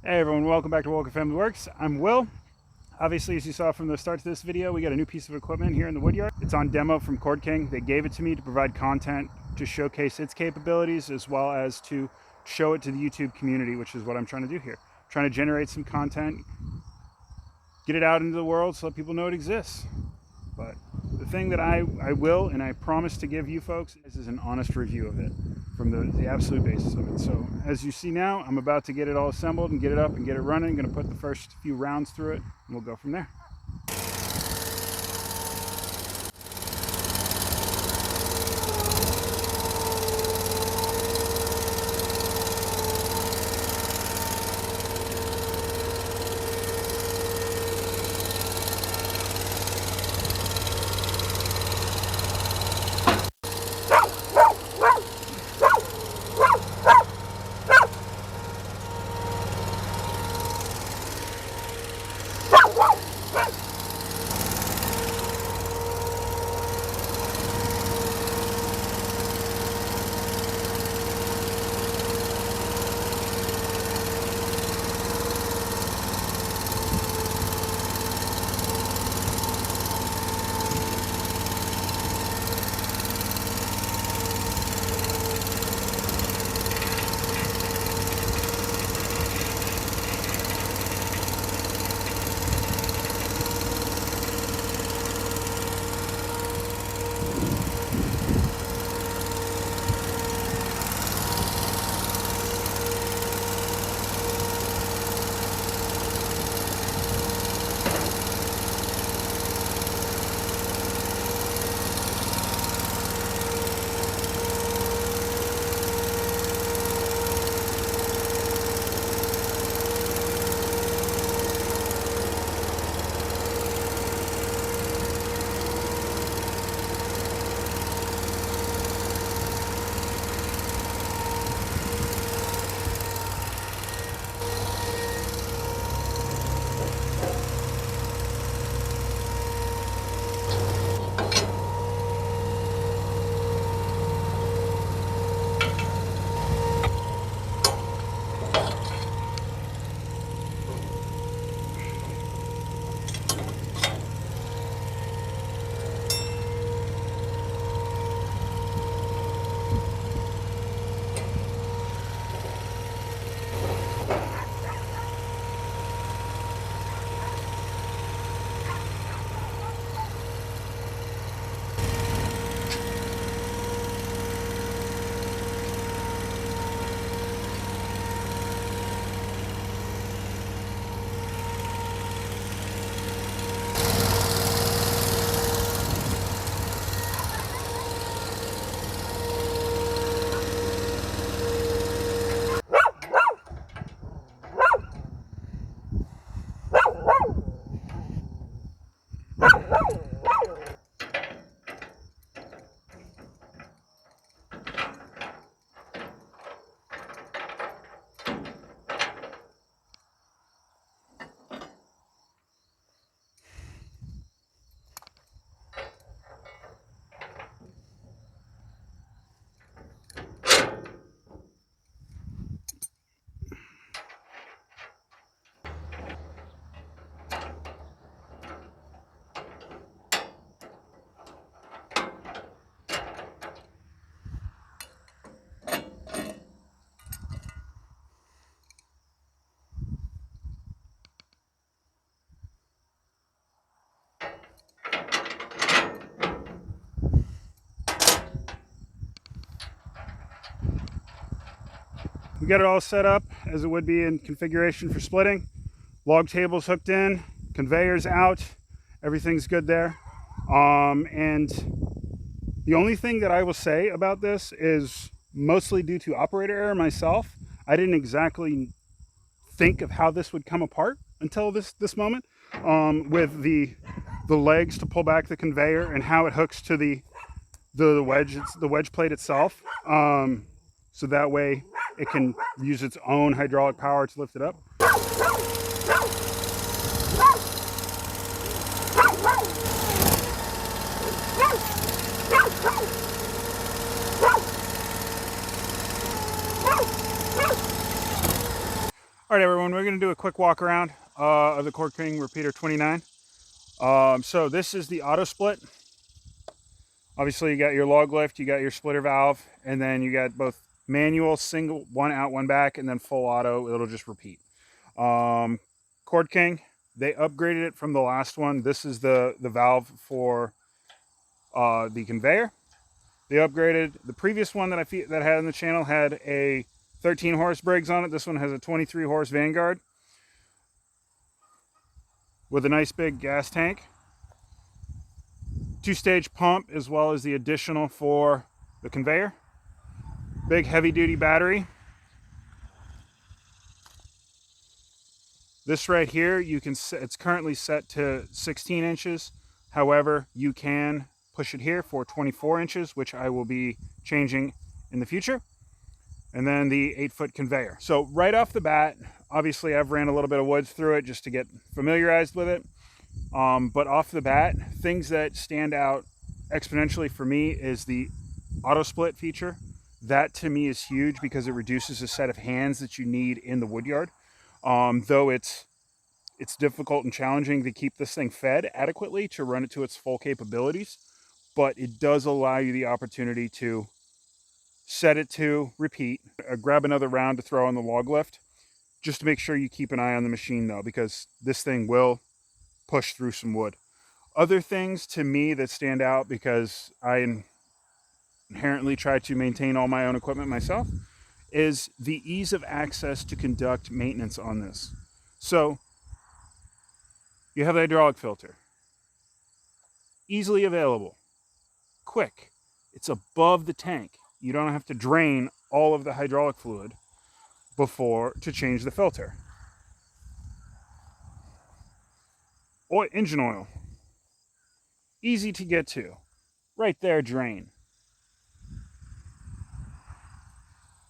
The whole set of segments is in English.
Hey everyone, welcome back to Walker Family Works. I'm Will. Obviously, as you saw from the start to this video, we got a new piece of equipment here in the woodyard. It's on demo from Cord King. They gave it to me to provide content to showcase its capabilities as well as to show it to the YouTube community, which is what I'm trying to do here. I'm trying to generate some content, get it out into the world so that people know it exists. But the thing that I will and I promise to give you folks is an honest review of it from the absolute basis of it. So as you see now, I'm about to get it all assembled and get it up and get it running. I'm going to put the first few rounds through it and we'll go from there. We got it all set up as it would be in configuration for splitting. Log tables hooked in, conveyors out, everything's good there. And the only thing that I will say about this is mostly due to operator error myself. I didn't exactly think of how this would come apart until this moment, with the legs to pull back the conveyor and how it hooks to the wedge plate itself. So that way it can use its own hydraulic power to lift it up. All right, everyone, we're going to do a quick walk around of the Cord King Repeater 29. So this is the auto split. Obviously, you got your log lift, you got your splitter valve, and then you got both manual, single, one out, one back, and then full auto. It'll just repeat. Cord King, they upgraded it from the last one. This is the valve for the conveyor. They upgraded the previous one that I had on the channel had a 13 horse Briggs on it. This one has a 23 horse Vanguard with a nice big gas tank, 2-stage pump, as well as the additional for the conveyor. Big heavy duty battery. This right here, you can set, it's currently set to 16 inches. However, you can push it here for 24 inches, which I will be changing in the future. And then the 8-foot conveyor. So right off the bat, obviously I've ran a little bit of woods through it just to get familiarized with it. But off the bat, things that stand out exponentially for me is the auto split feature. That to me is huge because it reduces the set of hands that you need in the woodyard. Though it's difficult and challenging to keep this thing fed adequately to run it to its full capabilities, but it does allow you the opportunity to set it to repeat, grab another round to throw on the log lift, just to make sure you keep an eye on the machine though, because this thing will push through some wood. Other things to me that stand out, because I inherently try to maintain all my own equipment myself, is the ease of access to conduct maintenance on this. So you have the hydraulic filter, easily available, quick, it's above the tank. You don't have to drain all of the hydraulic fluid to change the filter. Engine oil, easy to get to, right there, drain.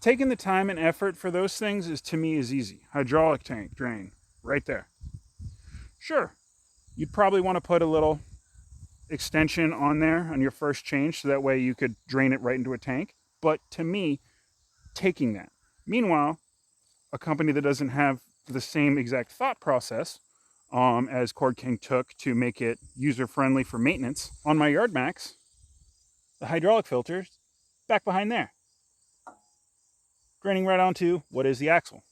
Taking the time and effort for those things to me is easy. Hydraulic tank, drain, right there. Sure, you'd probably want to put a little extension on there on your first change so that way you could drain it right into a tank. But to me, taking that. Meanwhile, a company that doesn't have the same exact thought process as Cord King took to make it user-friendly for maintenance, on my YardMax, the hydraulic filter's back behind there, draining right onto what is the axle.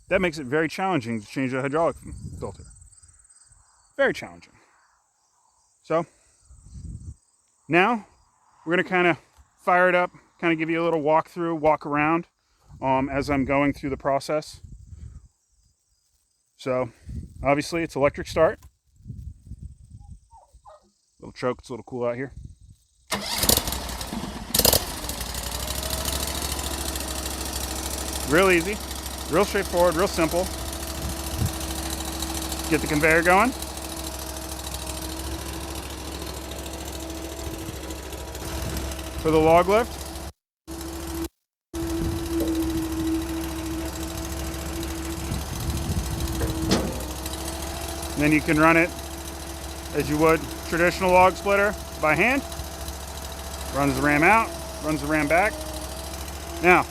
That makes it very challenging to change the hydraulic filter. Very challenging. So now we're going to kind of fire it up, kind of give you a little walk around as I'm going through the process. So obviously it's electric start. Little choke, it's a little cool out here. Real easy, real straightforward, real simple. Get the conveyor going. For the log lift, and then you can run it as you would traditional log splitter by hand. Runs the ram out, runs the ram back. Now,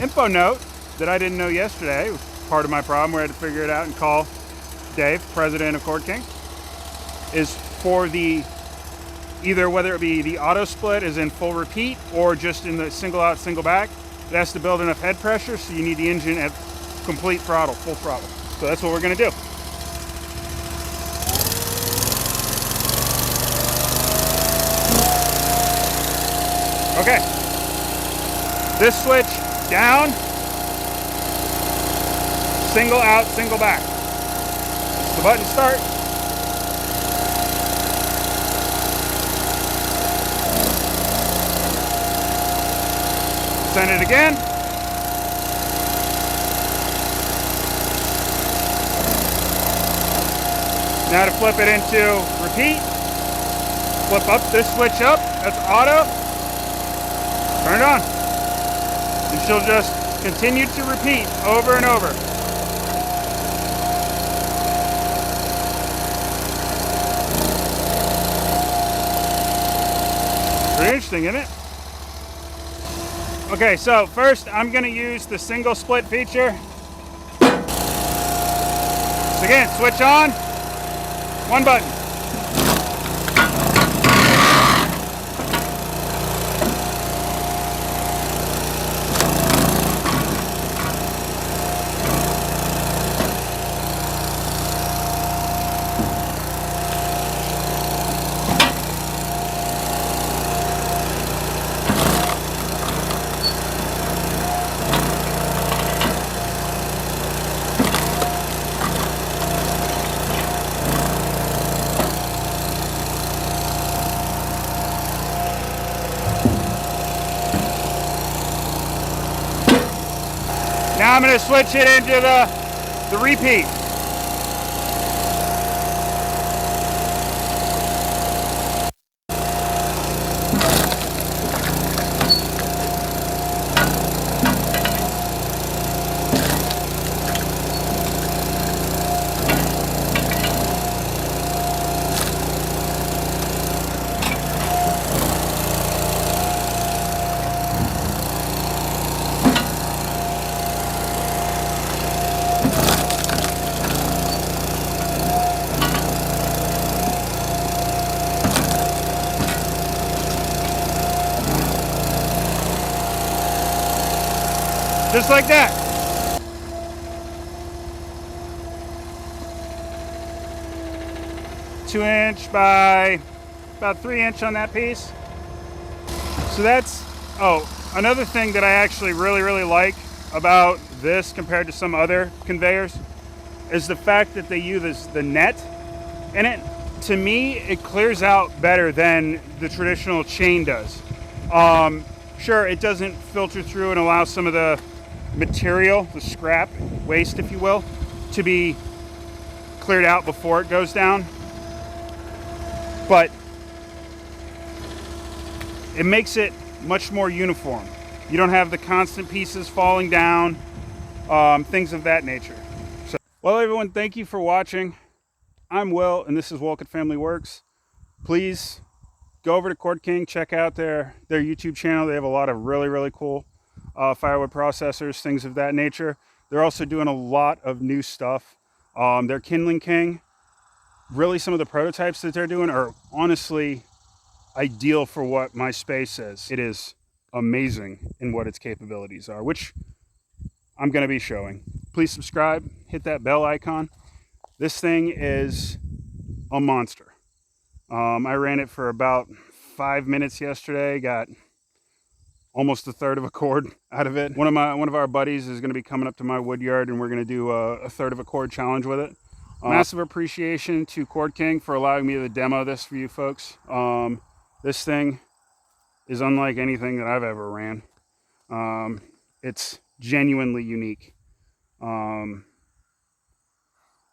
info note that I didn't know yesterday, it was part of my problem where I had to figure it out and call Dave, president of Cord King, is for the either whether it be the auto split is in full repeat or just in the single out, single back, it has to build enough head pressure, so you need the engine at complete throttle, full throttle. So that's what we're going to do. Okay. This switch down, single out, single back. The button start. Send it again. Now to flip it into repeat. Flip up this switch up. That's auto. Turn it on. And she'll just continue to repeat over and over. Pretty interesting, isn't it? Okay, so first I'm gonna use the single split feature. So again, switch on, one button. Now I'm going to switch it into the repeat. Just like that. Two-inch by about 3-inch on that piece. So that's, oh, another thing that I actually really like about this compared to some other conveyors is the fact that they use the net in it. To me, it clears out better than the traditional chain does. Sure, it doesn't filter through and allow some of the material, the scrap, waste if you will, to be cleared out before it goes down. But it makes it much more uniform. You don't have the constant pieces falling down, things of that nature. So, well everyone, thank you for watching. I'm Will and this is Wolcott Family Works. Please go over to Cord King, check out their YouTube channel. They have a lot of really cool firewood processors, things of that nature. They're also doing a lot of new stuff. Their Kindling King, really some of the prototypes that they're doing are honestly ideal for what my space is. It is amazing in what its capabilities are, which I'm going to be showing. Please subscribe, hit that bell icon. This thing is a monster. I ran it for about 5 minutes yesterday, got almost a third of a cord out of it. One of our buddies is going to be coming up to my wood yard and we're going to do a third of a cord challenge with it. Massive appreciation to Cord King for allowing me to demo this for you folks. This thing is unlike anything that I've ever ran. It's genuinely unique.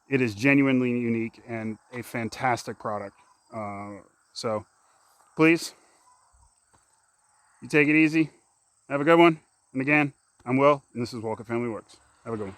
It is genuinely unique and a fantastic product. So please, you take it easy. Have a good one. And again, I'm Will, and this is Wolcott Family Works. Have a good one.